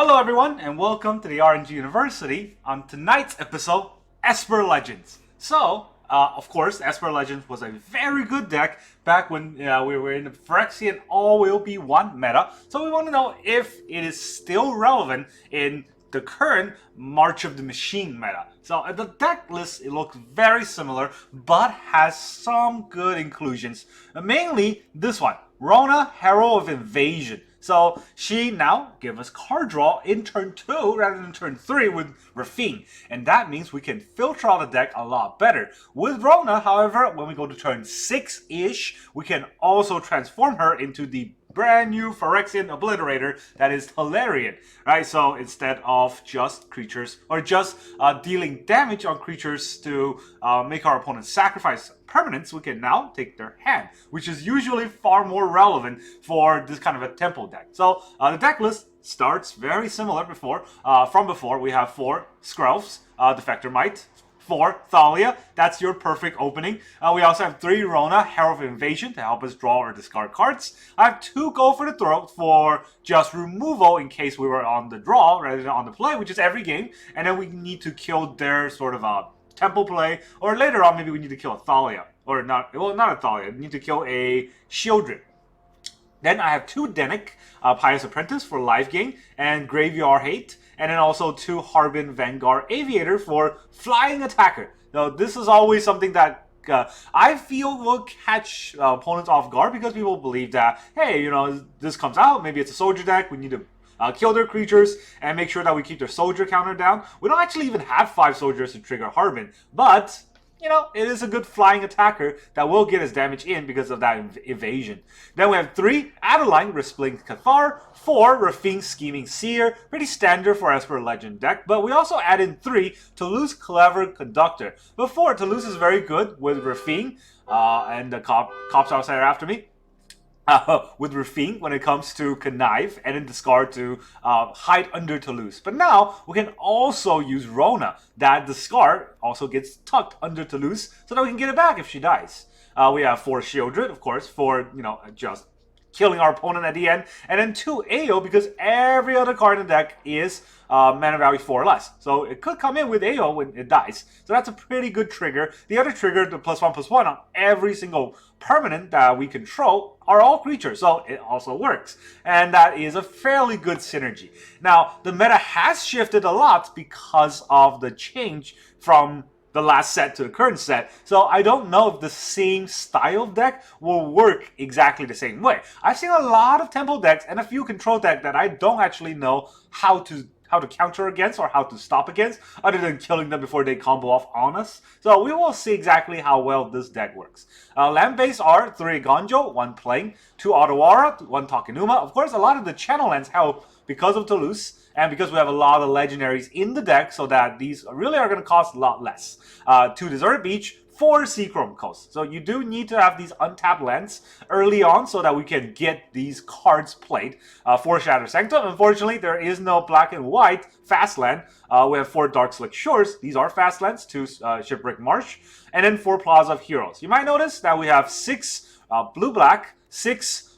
Hello everyone and welcome to the RNG University. On tonight's episode, Esper Legends. Of course, Esper Legends was a very good deck back when we were in the Phyrexian all-will-be-one meta. So we want to know if it is still relevant in the current March of the Machine meta. So the deck list, it looks very similar, but has some good inclusions. Mainly this one, Rona, Herald of Invasion. So she now gives us card draw in turn 2 rather than turn 3 with Raffine. And that means we can filter out the deck a lot better. With Rona, however, when we go to turn 6-ish, we can also transform her into the brand new Phyrexian Obliterator that is Thalia, right? So instead of just creatures, or just dealing damage on creatures to make our opponent sacrifice permanents, we can now take their hand, which is usually far more relevant for this kind of a tempo deck. So the deck list starts very similar from before. We have 4 Skrelfs, Defector Might, 4 Thalia, that's your perfect opening. We also have 3 Rona, Herald of Invasion to help us draw or discard cards. I have 2 Go for the Throat for just removal in case we were on the draw rather than on the play, which is every game. And then we need to kill their sort of tempo play, or later on maybe we need to kill a Thalia. Or not a Thalia, we need to kill a Sheoldred. Then I have 2 Dennick, Pious Apprentice for life gain and Graveyard Hate. And then also 2 Harbin Vanguard Aviator for flying attacker. Now this is always something that I feel will catch opponents off guard, because people believe that, hey, this comes out, maybe it's a soldier deck, we need to kill their creatures and make sure that we keep their soldier counter down. We don't actually even have 5 soldiers to trigger Harbin, but it is a good flying attacker that will get us damage in because of that evasion. Then we have 3 Adeline, Resplendent Cathar, 4 Raffine, Scheming Seer, pretty standard for Esper Legend deck, but we also add in 3 Toulouse, Clever Conductor. Before, Toulouse is very good with Raffine, and the cops outside are after me. With Raffine when it comes to connive and then discard to hide under Toulouse. But now we can also use Rona, that discard also gets tucked under Toulouse so that we can get it back if she dies. We have 4 Sheoldred, of course, for just killing our opponent at the end, and then 2 AO because every other card in the deck is mana value 4 or less. So it could come in with AO when it dies. So that's a pretty good trigger. The other trigger, the +1/+1 on every single permanent that we control, are all creatures, so it also works. And that is a fairly good synergy. Now, the meta has shifted a lot because of the change from the last set to the current set, so I don't know if the same style deck will work exactly the same way. I've seen a lot of tempo decks and a few control decks that I don't actually know how to counter against or how to stop against, other than killing them before they combo off on us. So we will see exactly how well this deck works. Land base are 3 Eiganjo, 1 Playing, 2 Otawara, 1 Takenuma. Of course, a lot of the channel lands help because of Toulouse, and because we have a lot of legendaries in the deck, so that these really are going to cost a lot less. 2 Desert Beach, 4 Seachrome Coast. So you do need to have these untapped lands early on so that we can get these cards played. 4 Shattered Sanctum. Unfortunately, there is no black and white fast land. We have 4 Darkslick Shores. These are fast lands. 2 Shipwreck Marsh. And then 4 Plaza of Heroes. You might notice that we have 6 blue-black, 6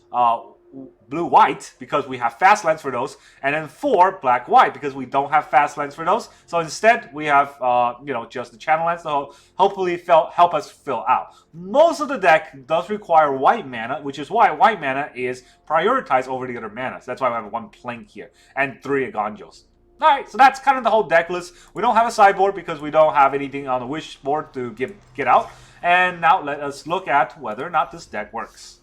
blue-white, because we have fast lands for those, and then 4 black-white because we don't have fast lands for those. So instead, we have just the channel lands to hopefully help us fill out. Most of the deck does require white mana, which is why white mana is prioritized over the other mana. So that's why we have 1 Plank here and 3 Eiganjos. Alright, so that's kind of the whole deck list. We don't have a sideboard because we don't have anything on the wish board to get out. And now let us look at whether or not this deck works.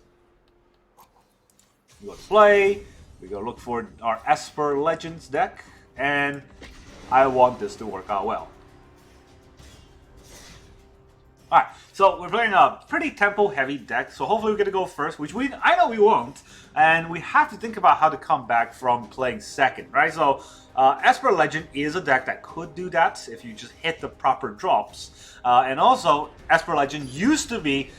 We go to play, we go look for our Esper Legends deck, and I want this to work out well. Alright, so we're playing a pretty tempo-heavy deck, so hopefully we're going to go first, which I know we won't, and we have to think about how to come back from playing second, right? So Esper Legend is a deck that could do that if you just hit the proper drops. And also, Esper Legend used to be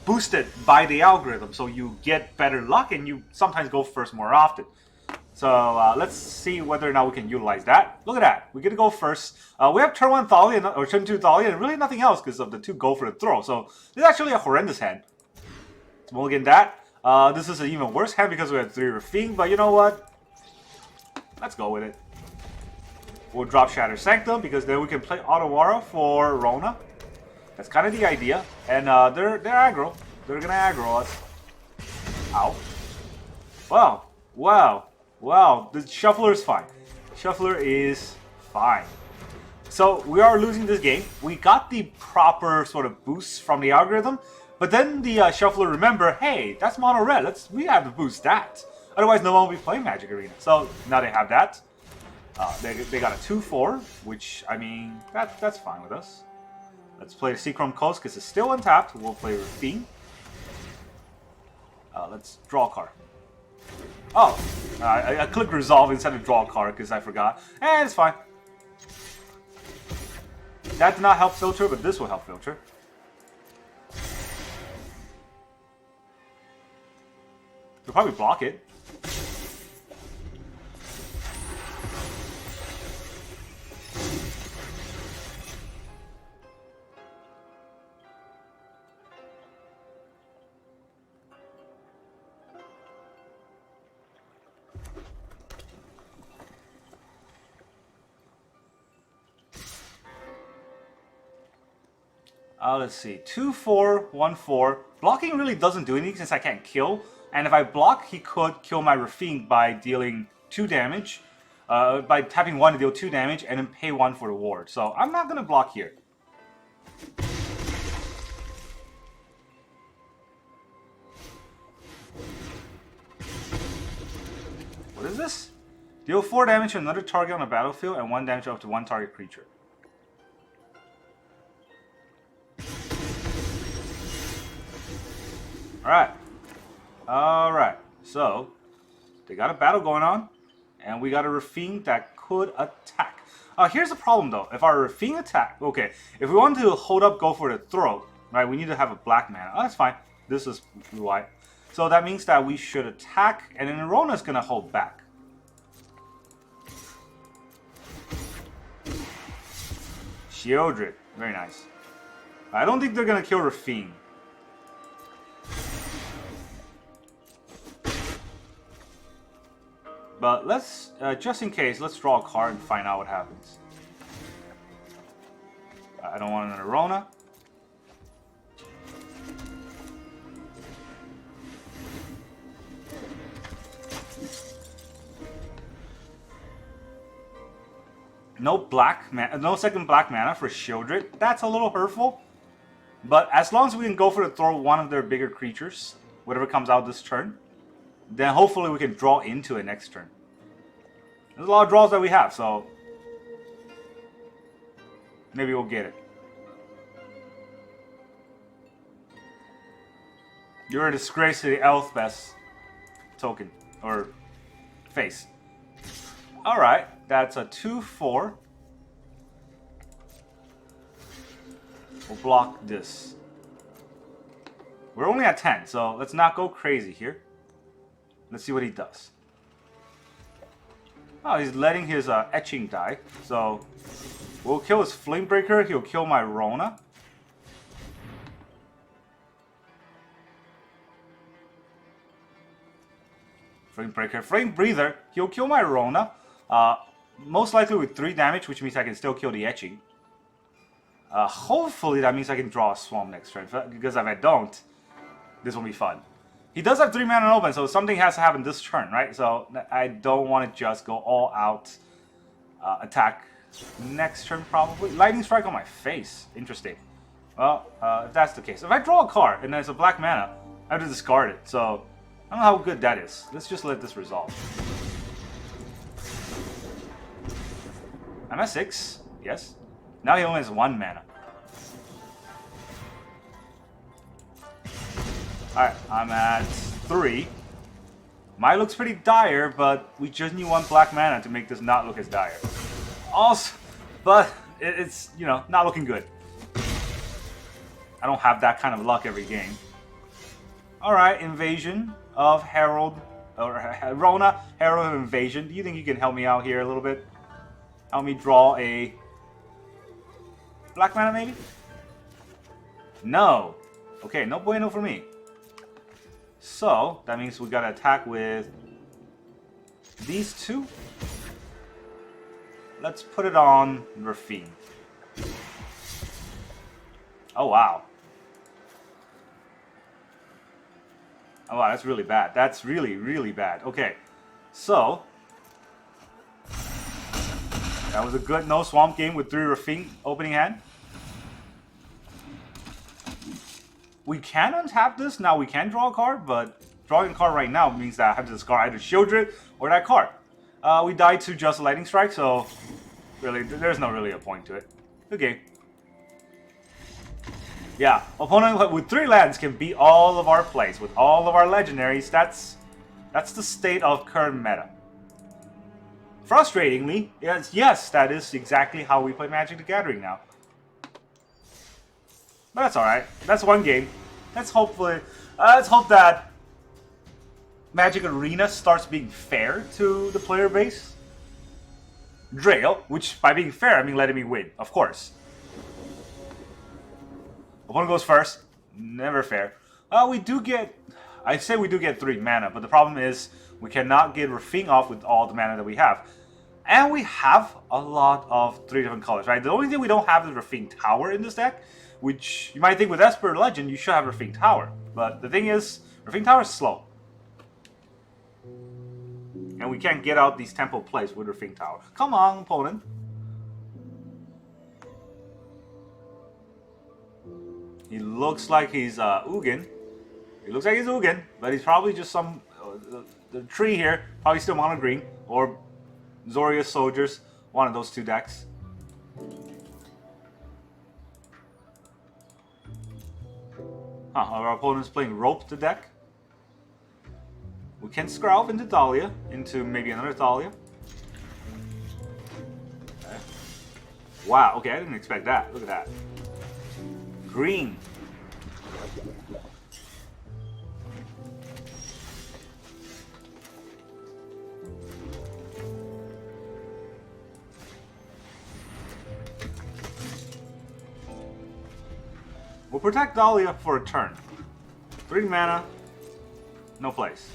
boosted by the algorithm, so you get better luck and you sometimes go first more often. So let's see whether or not we can utilize that. Look at that, we get to go first. We have turn 1 Thalia or turn 2 Thalia and really nothing else because of the 2 Go for the Throw. So this is actually a horrendous hand. So we'll get that. This is an even worse hand because we have 3 Raffine, but you know what? Let's go with it. We'll drop Shattered Sanctum because then we can play Otawara for Rona. That's kind of the idea. And they're aggro. They're gonna aggro us. Ow. Wow. Wow. Wow. The Shuffler is fine. Shuffler is fine. So we are losing this game. We got the proper sort of boosts from the algorithm. But then the Shuffler remember, hey, that's mono red. We have to boost that. Otherwise, no one will be playing Magic Arena. So now they have that. They got a 2-4, which, I mean, that's fine with us. Let's play the Seachrome Coast because it's still untapped. We'll play Raffine. Let's draw a card. Oh, I clicked Resolve instead of draw a card because I forgot. It's fine. That did not help filter, but this will help filter. We'll probably block it. Let's see. 2-4, 1-4. Blocking really doesn't do anything since I can't kill. And if I block, he could kill my Raffine by dealing 2 damage. By tapping 1 to deal 2 damage and then pay 1 for the ward. So I'm not going to block here. What is this? Deal 4 damage to another target on the battlefield and 1 damage up to 1 target creature. Alright. Alright. So, they got a battle going on. And we got a Raffine that could attack. Here's the problem though. If our Raffine attack... Okay, if we want to hold up, go for the throat, right, we need to have a black mana. Oh, that's fine. This is white. So that means that we should attack, and then Rona's going to hold back. Sheoldred. Very nice. I don't think they're going to kill Raffine. But let's, just in case, let's draw a card and find out what happens. I don't want another Rona. No second black mana for Sheoldred. That's a little hurtful. But as long as we can go for the throw one of their bigger creatures, whatever comes out this turn, then hopefully we can draw into it next turn. There's a lot of draws that we have, so maybe we'll get it. You're a disgrace to the Elspeth token, or face. Alright, that's a 2-4. We'll block this. We're only at 10, so let's not go crazy here. Let's see what he does. Oh, he's letting his etching die. So we'll kill his Flamebreaker. He'll kill my Rona. Flamebreaker, Flame Breather. He'll kill my Rona. Most likely with 3 damage, which means I can still kill the etching. Hopefully that means I can draw a Swamp next turn. Because if I don't, this will be fun. He does have 3 mana open, so something has to happen this turn, right? So I don't want to just go all out attack next turn, probably. Lightning Strike on my face. Interesting. Well, if that's the case. If I draw a card and there's a black mana, I have to discard it. So I don't know how good that is. Let's just let this resolve. I'm at 6. Yes. Now he only has 1 mana. Alright, I'm at 3. Mine looks pretty dire, but we just need 1 black mana to make this not look as dire. Also, but it's, you know, not looking good. I don't have that kind of luck every game. Alright, Invasion of Herald, or Rona, Herald of Invasion. Do you think you can help me out here a little bit? Help me draw a black mana, maybe? No. Okay, no bueno for me. So, that means we gotta attack with these 2. let's put it on Raffine. Oh wow. Oh wow, that's really bad. That's really, really bad. Okay, so that was a good no swamp game with 3 Raffine opening hand. We can untap this. Now we can draw a card, but drawing a card right now means that I have to discard either Sheoldred or that card. We died to just a Lightning Strike, so really, there's not really a point to it. Okay. Yeah, opponent with 3 lands can beat all of our plays with all of our legendaries. That's the state of current meta. Frustratingly, yes, that is exactly how we play Magic the Gathering now. But that's alright. That's one game. Let's hope that Magic Arena starts being fair to the player base. Drail, which by being fair, I mean letting me win, of course. Opponent goes first. Never fair. We do get... I say we do get 3 mana, but the problem is we cannot get Raffine off with all the mana that we have. And we have a lot of 3 different colors, right? The only thing we don't have is Raffine Tower in this deck, which you might think with Esper Legend you should have Raffine Tower. But the thing is, Raffine Tower is slow. And we can't get out these tempo plays with Raffine Tower. Come on, opponent. He looks like he's Ugin. He looks like he's Ugin, but he's probably just some... the tree here, probably still mono green, or Zoria's Soldiers, one of those 2 decks. Our opponent's playing Rope the deck. We can Scrolve into Thalia, into maybe another Thalia. Okay. Wow, okay, I didn't expect that. Look at that. Green. We'll protect Thalia for a turn. 3 mana, no place.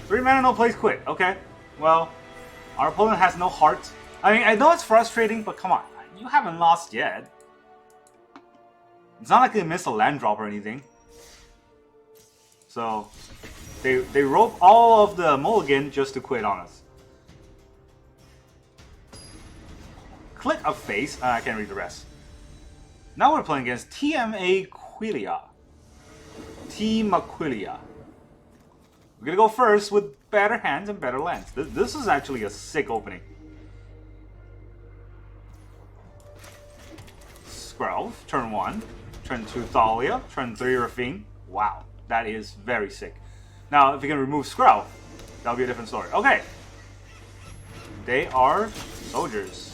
3 mana, no place, quit. Okay, well, our opponent has no heart. I mean, I know it's frustrating, but come on. You haven't lost yet. It's not like they missed a land drop or anything. So, they rope all of the mulligan just to quit on us. Click a face. I can't read the rest. Now we're playing against TMA Quilia. Team Aquilia. We're gonna go first with better hands and better lands. This is actually a sick opening. Scrolve, turn 1. Turn 2 Thalia. Turn 3 Raffine. Wow, that is very sick. Now, if you can remove Scrolve, that'll be a different story. Okay. They are soldiers.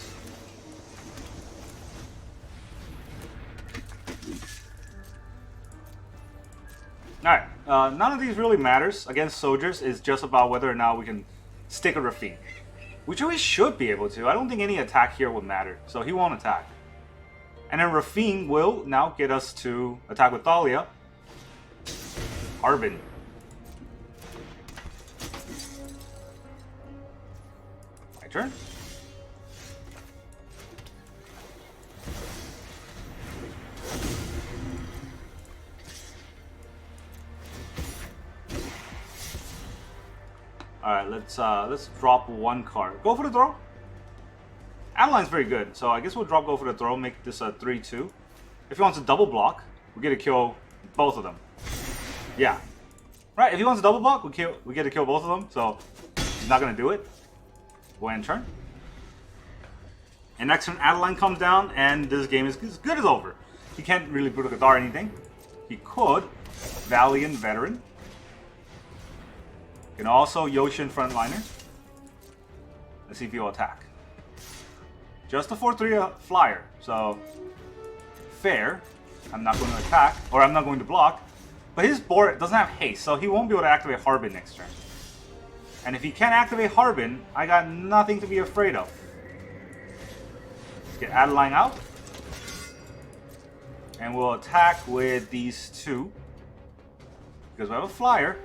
Alright, none of these really matters against soldiers. It's just about whether or not we can stick a Raffine. Which we should be able to. I don't think any attack here would matter, so he won't attack. And then Raffine will now get us to attack with Thalia. Harbin. My turn. Alright, let's drop 1 card. Go for the throw. Adeline's very good, so I guess we'll drop go for the throw, make this a 3-2. If he wants to double block, we get to kill both of them. Yeah. Right, if he wants to double block, we get to kill both of them, so he's not gonna do it. Go ahead and turn. And next turn Adeline comes down, and this game is as good as over. He can't really put a Cathar or anything. He could Valiant Veteran. Can also Yoshin Frontliner. Let's see if he'll attack. Just a 4/3 flyer, so fair. I'm not going to attack, or I'm not going to block. But his board doesn't have haste, so he won't be able to activate Harbin next turn. And if he can't activate Harbin, I got nothing to be afraid of. Let's get Adeline out. And we'll attack with these 2. Because we have a flyer.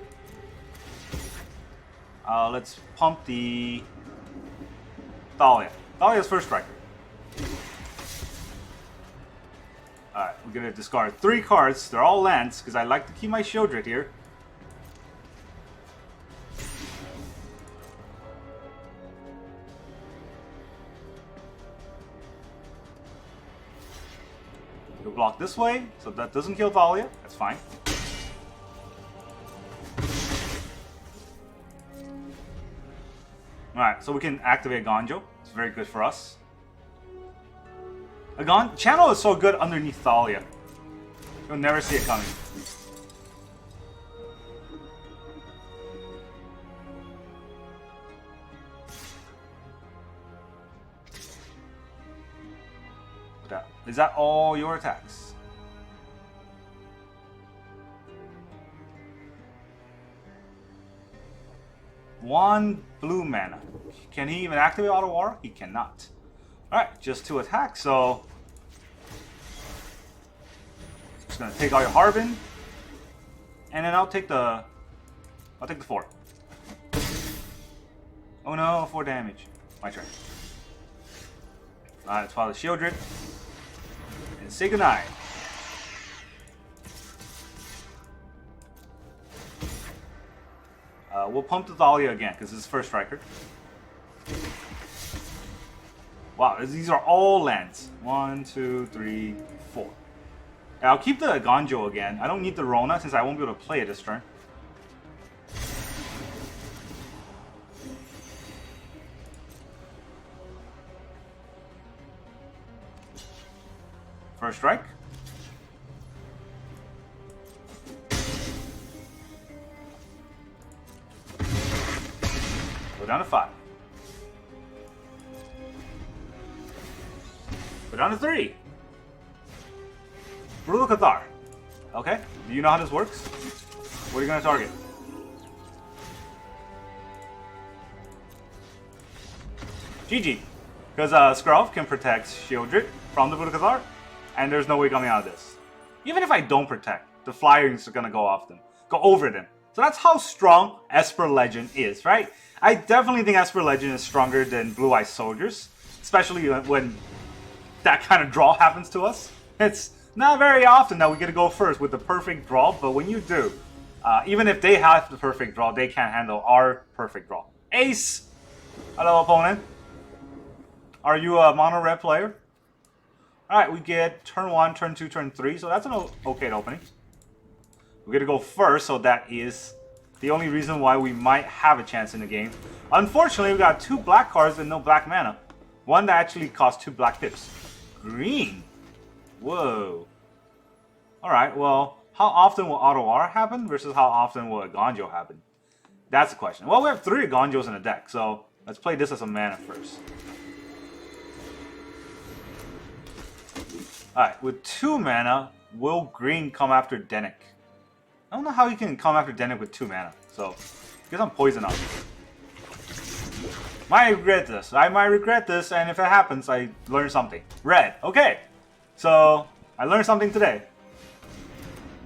Let's pump the Thalia. Thalia's first striker. Alright, we're gonna discard 3 cards. They're all lands, because I like to keep my Sheoldred here. We'll block this way, so that doesn't kill Thalia. That's fine. Alright, so we can activate Eiganjo. It's very good for us. Channel is so good underneath Thalia. You'll never see it coming. Is that all your attacks? One blue mana. Can he even activate Otawara? He cannot. Alright, just 2 attacks, so just gonna take all your Harbin. And then I'll take the 4. Oh no, 4 damage. My turn. Alright, let's follow the Sheoldred. And say goodnight. We'll pump the Thalia again, because this is first striker. Wow, these are all lands. 1, 2, 3, 4. I'll keep the Eiganjo again. I don't need the Rona, since I won't be able to play it this turn. First strike. Go down to 5. Go down to 3. Brutal Cathar. Okay, do you know how this works? What are you going to target? GG. Because Skrov can protect Sheoldred from the Brutal Cathar, and there's no way coming out of this. Even if I don't protect, the flyers are going to go off them. Go over them. So that's how strong Esper Legend is, right? I definitely think Esper Legend is stronger than Blue Eye Soldiers. Especially when that kind of draw happens to us. It's not very often that we get to go first with the perfect draw, but when you do, even if they have the perfect draw, they can't handle our perfect draw. Ace! Hello, opponent. Are you a mono red player? Alright, we get turn 1, turn 2, turn 3, so that's an okay opening. We're gonna go first, so that is the only reason why we might have a chance in the game. Unfortunately, we got 2 black cards and no black mana. One that actually costs 2 black pips. Green. Whoa. Alright, well, how often will Otawara happen versus how often will Eiganjo happen? That's the question. Well, we have 3 Eiganjos in the deck, so let's play this as a mana first. Alright, with 2 mana, will green come after Dennick? I don't know how he can come after Dennick with 2 mana, so I guess I'm poison up. Might regret this. I might regret this, and if it happens, I learn something. Red. Okay. So, I learned something today.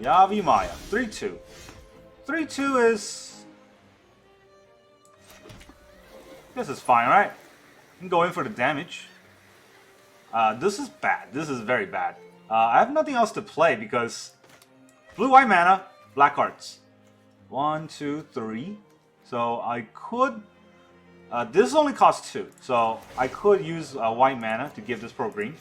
Yavi Maya. 3-2. 3-2 is... this is fine, right? I can go in for the damage. This is bad. This is very bad. I have nothing else to play because... blue-white mana, black cards. 1, 2, 3. So, I could... this only costs 2, so I could use white mana to give this pro green.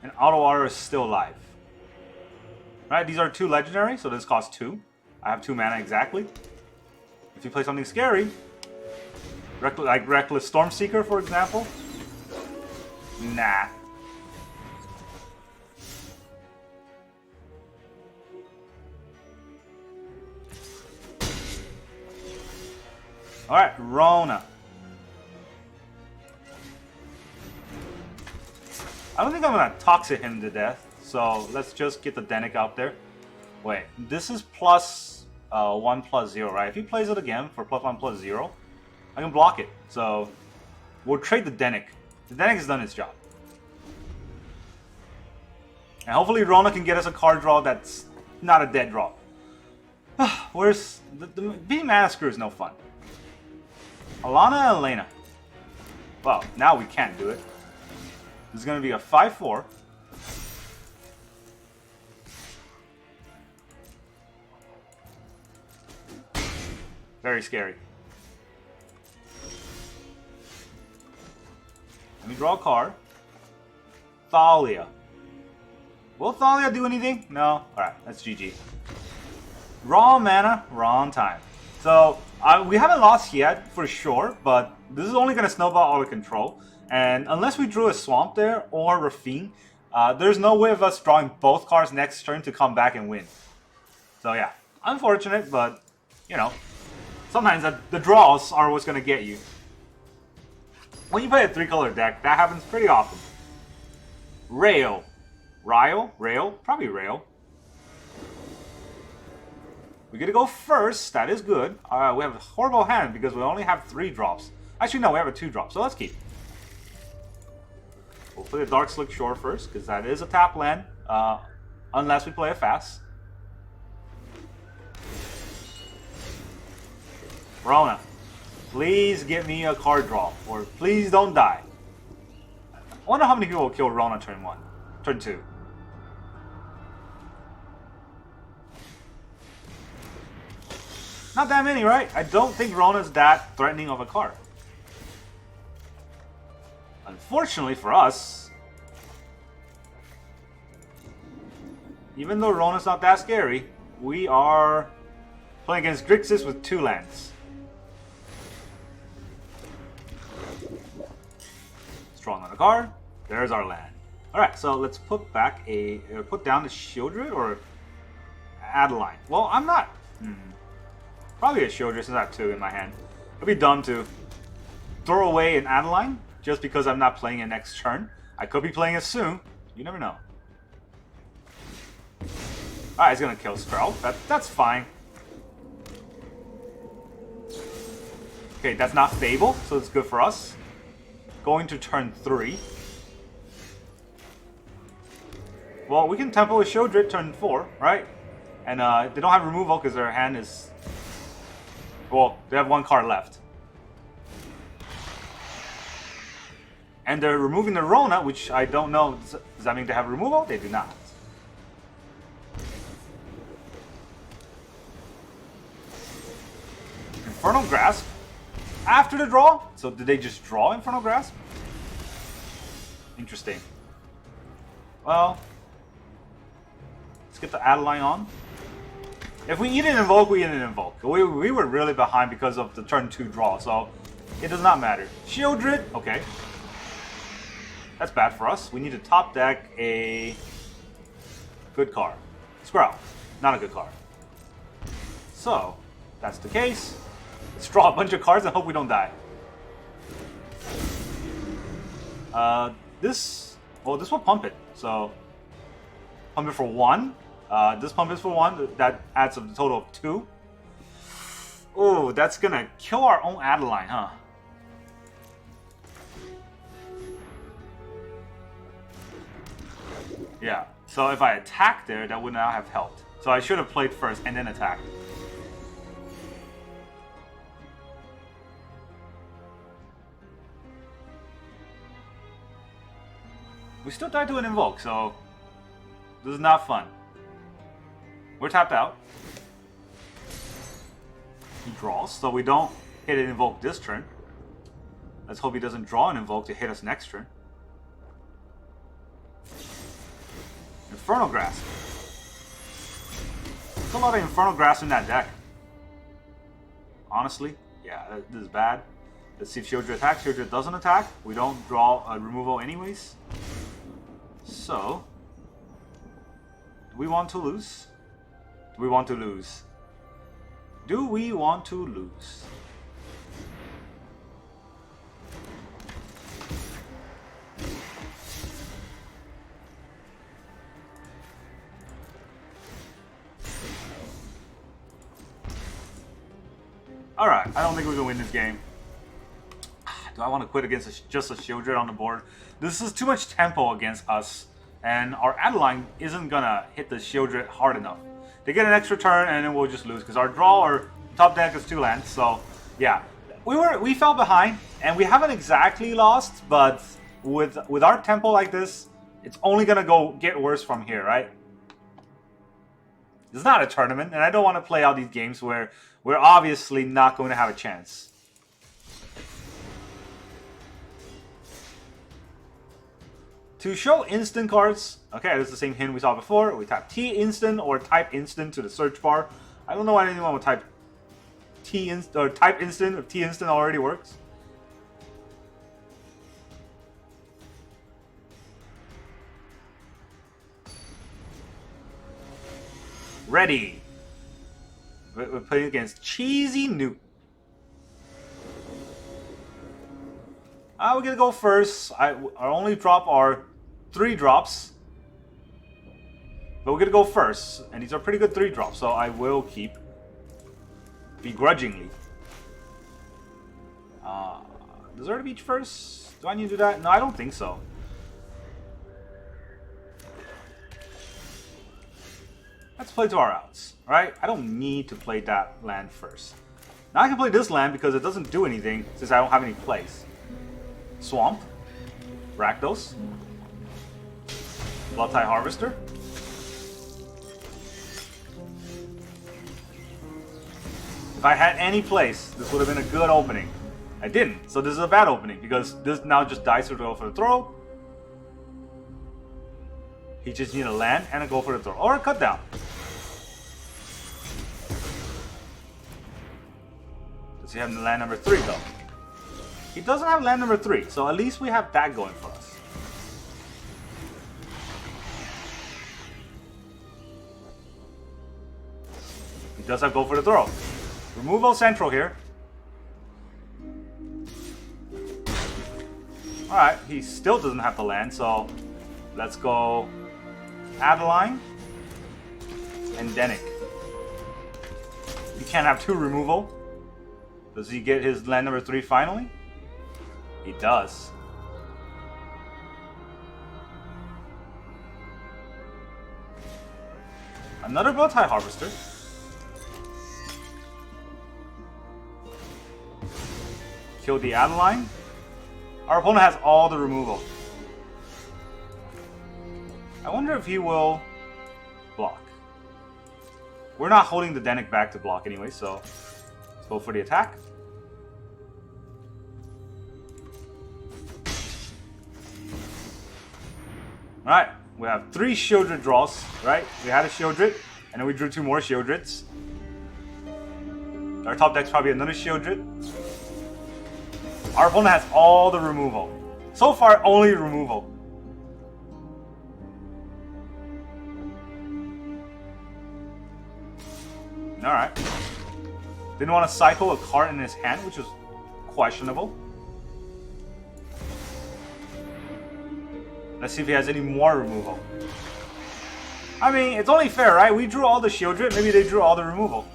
And Otawara is still alive. Right, these are 2 legendary, so this costs 2. I have 2 mana exactly. If you play something scary, like Reckless Stormseeker, for example. Nah. Alright, Rona. I don't think I'm gonna toxic him to death, so let's just get the Dennick out there. Wait, this is plus 1 plus 0, right? If he plays it again for plus 1 plus 0, I can block it. So we'll trade the Dennick. The Dennick has done its job. And hopefully Rona can get us a card draw that's not a dead draw. Where's... being mana screw is no fun. Alana and Elena. Well, now we can't do it. This is going to be a 5-4. Very scary. Let me draw a card. Thalia. Will Thalia do anything? No? Alright, that's GG. Raw mana, wrong time. So, we haven't lost yet, for sure, but this is only going to snowball out of control. And unless we drew a Swamp there, or Raffine, there's no way of us drawing both cards next turn to come back and win. So yeah, unfortunate, but, you know, sometimes the draws are what's going to get you. When you play a 3-color deck, that happens pretty often. Rail. Rail? Probably Rail. We're going to go first. That is good. We have a horrible hand because we only have 3 drops. Actually, no, we have a 2-drop, so let's keep. We'll play the Darkslick Shore first, because that is a tap land, unless we play it fast. Rona, please give me a card draw, or please don't die. I wonder how many people will kill Rona turn 1, turn 2. Not that many, right? I don't think Rona's that threatening of a card. Unfortunately for us, even though Rona's not that scary, we are playing against Grixis with 2 lands. Strong on the card. There's our land. Alright, so let's put back put down the Sheoldred or Adeline. Well, I'm not... Probably a Sheoldred since I have 2 in my hand. It'd be dumb to throw away an Adeline just because I'm not playing it next turn. I could be playing it soon. You never know. Alright, he's gonna kill Skrull. That's fine. Okay, that's not Fable, so it's good for us. Going to turn 3. Well, we can tempo with Sheoldred turn 4, right? And they don't have removal because their hand is... Well, they have 1 card left. And they're removing the Rona, which I don't know. Does that mean they have removal? They do not. Infernal Grasp. After the draw? So did they just draw Infernal Grasp? Interesting. Well, let's get the Adeline on. If we eat an Invoke, we eat an Invoke. We were really behind because of the turn 2 draw, so it does not matter. Sheoldred, okay. That's bad for us. We need to top deck a good card. Skrull, not a good card. So, that's the case. Let's draw a bunch of cards and hope we don't die. This will pump it. So, pump it for 1. This pump is for 1. That adds up a total of 2. Oh, that's gonna kill our own Adeline, huh? Yeah. So if I attacked there, that would not have helped. So I should have played first and then attacked. We still died to an Invoke, so this is not fun. We're tapped out. He draws, so we don't hit an Invoke this turn. Let's hope he doesn't draw an Invoke to hit us next turn. Infernal Grasp. There's a lot of Infernal Grasp in that deck. Honestly, yeah, this is bad. Let's see if Sheoldred attacks. Sheoldred doesn't attack. We don't draw a removal anyways. So, do we want to lose? Do we want to lose? Do we want to lose? Alright, I don't think we can win this game. Do I want to quit against just a Sheoldred on the board? This is too much tempo against us and our Adeline isn't gonna hit the Sheoldred hard enough. They get an extra turn, and then we'll just lose because our draw or top deck is 2 lands. So yeah, we fell behind, and we haven't exactly lost, but with our tempo like this, it's only gonna get worse from here, right? It's not a tournament, and I don't want to play out these games where we're obviously not going to have a chance. To show instant cards, okay, this is the same hint we saw before. We tap T instant or type instant to the search bar. I don't know why anyone would type T instant or type instant if T instant already works. Ready. We're playing against Cheesy Newt. We're gonna go first. Our only drop are 3 drops. But we're gonna go first. And these are pretty good 3 drops, so I will keep begrudgingly. Desert Beach first? Do I need to do that? No, I don't think so. Let's play to our outs, right? I don't need to play that land first. Now I can play this land because it doesn't do anything since I don't have any plays. Swamp, Rakdos, Bloodtide Harvester. If I had any place, this would have been a good opening. I didn't, so this is a bad opening because this now just dies to go for the throw. He just needs a land and a go for the throw, or a cut down. Does he have land number 3 though? He doesn't have land number 3, so at least we have that going for us. He does have go for the throw. Removal central here. Alright, he still doesn't have the land, so let's go Adeline and Dennick. He can't have 2 removal. Does he get his land number 3 finally? He does. Another Bloodtide Harvester. Kill the Adeline. Our opponent has all the removal. I wonder if he will block. We're not holding the Dennick back to block anyway, so let's go for the attack. Alright, we have 3 Sheoldred draws, right? We had a Sheoldred, and then we drew 2 more Sheoldreds. Our top deck's probably another Sheoldred. Our opponent has all the removal. So far, only removal. Alright. Didn't want to cycle a card in his hand, which was questionable. Let's see if he has any more removal. I mean, it's only fair, right? We drew all the Sheoldred, maybe they drew all the removal.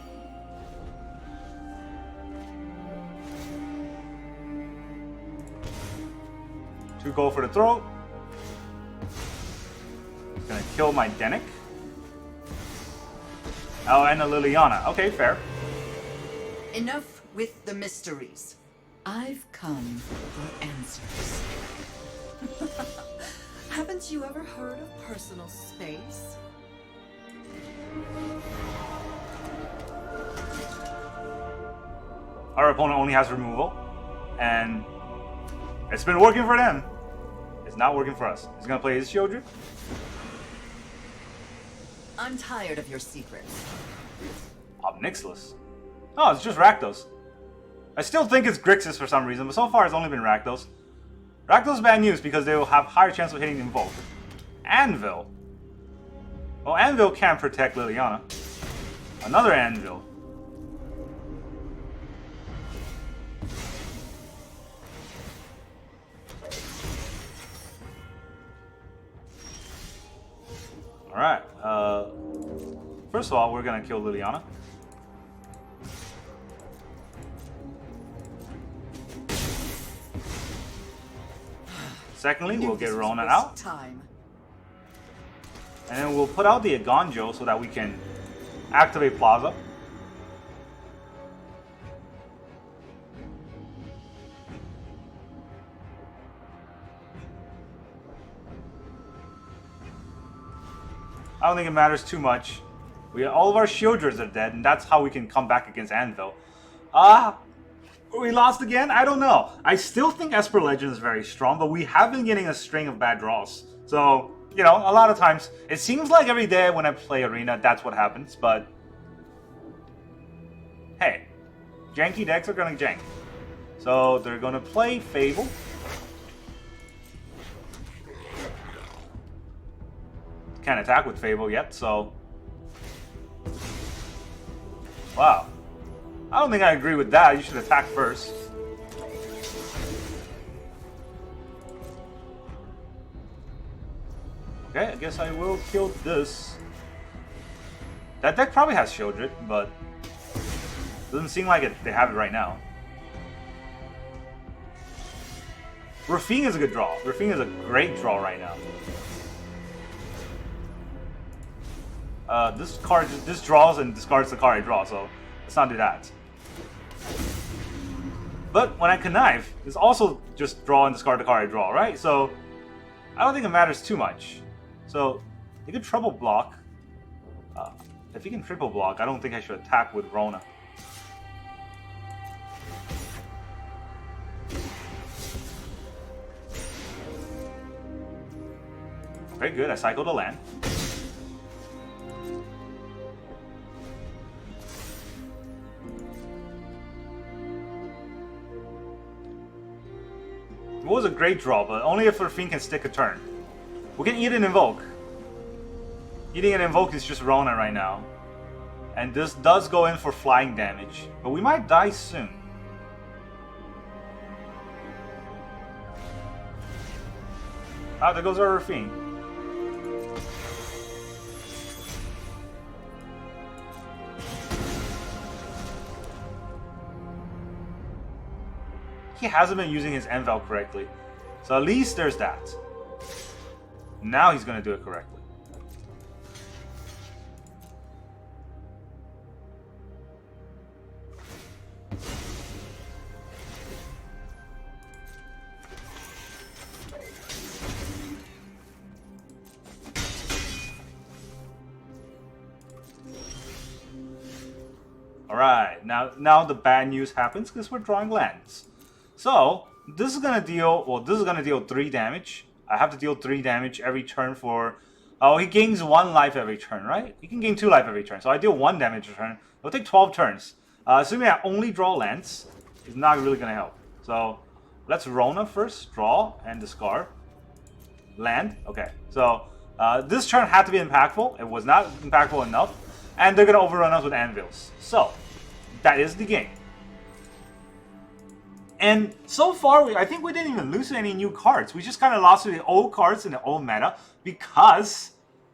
Two go for the throw. Gonna kill my Dennick. Oh, and a Liliana. Okay, fair. Enough with the mysteries. I've come for answers. Haven't you ever heard of personal space? Our opponent only has removal, and it's been working for them. It's not working for us. He's gonna play his Sheoldred. I'm tired of your secrets. Obnixilis. Oh, it's just Rakdos. I still think it's Grixis for some reason, but so far it's only been Rakdos. Rakdos is bad news because they will have higher chance of hitting Invoke. Anvil. Well, Anvil can't protect Liliana. Another Anvil. Alright, first of all, we're gonna kill Liliana. Secondly, we'll get Rona out. Time. And then we'll put out the Eiganjo so that we can activate Plaza. I don't think it matters too much. All of our Sheoldreds are dead, and that's how we can come back against Anvil. We lost again? I don't know. I still think Esper Legends is very strong, but we have been getting a string of bad draws. So, you know, a lot of times, it seems like every day when I play Arena, that's what happens, but... Hey, janky decks are gonna jank. So, they're gonna play Fable. Can't attack with Fable yet, so... Wow. I don't think I agree with that. You should attack first. Okay, I guess I will kill this. That deck probably has Sheoldred, but... doesn't seem like they have it right now. Raffine is a good draw. Raffine is a great draw right now. This card just draws and discards the card I draw, so let's not do that. But when I connive, it's also just draw and discard the card I draw, right? So I don't think it matters too much. So he could triple block. If he can triple block, I don't think I should attack with Rona. Okay, good. I cycled a land. It was a great draw, but only if Raffine can stick a turn. We can eat and invoke. Eating and invoke is just Rona right now. And this does go in for flying damage. But we might die soon. Ah, there goes our Raffine. He hasn't been using his Envel correctly. So at least there's that. Now he's going to do it correctly. Alright, now the bad news happens because we're drawing lands. So, this is going to deal, well, this is going to deal 3 damage. I have to deal 3 damage every turn for, oh, he gains 1 life every turn, right? He can gain 2 life every turn. So I deal 1 damage a turn. It'll take 12 turns. Assuming I only draw lands, it's not really going to help. So, let's Rona first, draw, and discard. Land, okay. So, this turn had to be impactful. It was not impactful enough. And they're going to overrun us with anvils. So, that is the game. And so far, I think we didn't even lose to any new cards. We just kind of lost to the old cards in the old meta because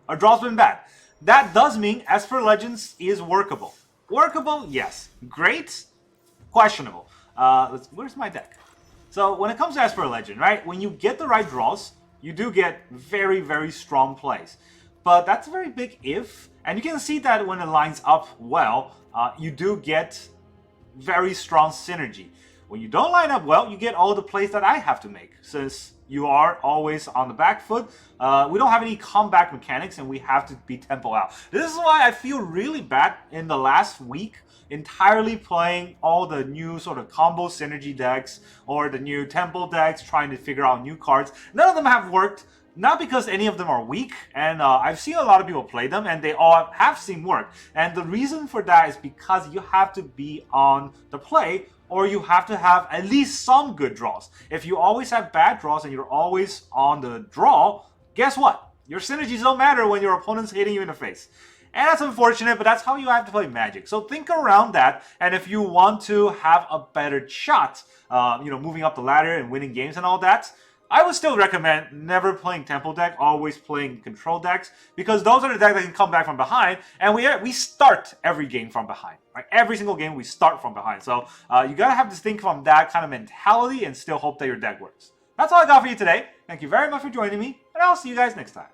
our draw's been bad. That does mean Esper Legends is workable. Workable, yes. Great, questionable. Where's my deck? So when it comes to Esper Legend, right? When you get the right draws, you do get very, very strong plays. But that's a very big if. And you can see that when it lines up well, you do get very strong synergy. When you don't line up well, you get all the plays that I have to make. Since you are always on the back foot, we don't have any comeback mechanics and we have to be tempo out. This is why I feel really bad in the last week entirely playing all the new sort of combo synergy decks or the new tempo decks, trying to figure out new cards. None of them have worked. Not because any of them are weak, and I've seen a lot of people play them, and they all have seen work. And the reason for that is because you have to be on the play, or you have to have at least some good draws. If you always have bad draws and you're always on the draw, guess what? Your synergies don't matter when your opponent's hitting you in the face. And that's unfortunate, but that's how you have to play Magic. So think around that, and if you want to have a better shot, moving up the ladder and winning games and all that, I would still recommend never playing Tempo deck, always playing control decks, because those are the decks that can come back from behind, and we start every game from behind. Right? Every single game we start from behind. So you gotta have to think from that kind of mentality and still hope that your deck works. That's all I got for you today. Thank you very much for joining me, and I'll see you guys next time.